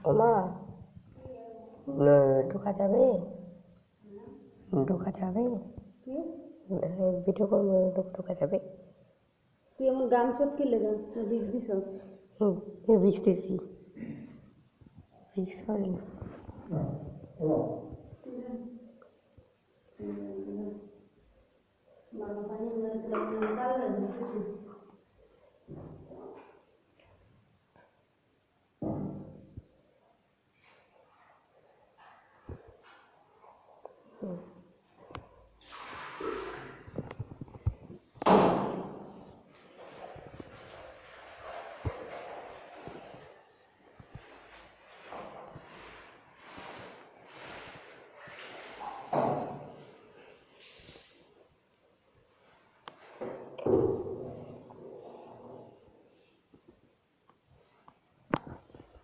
ওমা ঢোকা যাবে? ঢোকা যাবে? ভিডিও কল ঢোকা যাবে? তুই এমন গান চোখ কি লেগে ভিক্স দিস? ভিক্স দিছি। ভিক্স পানি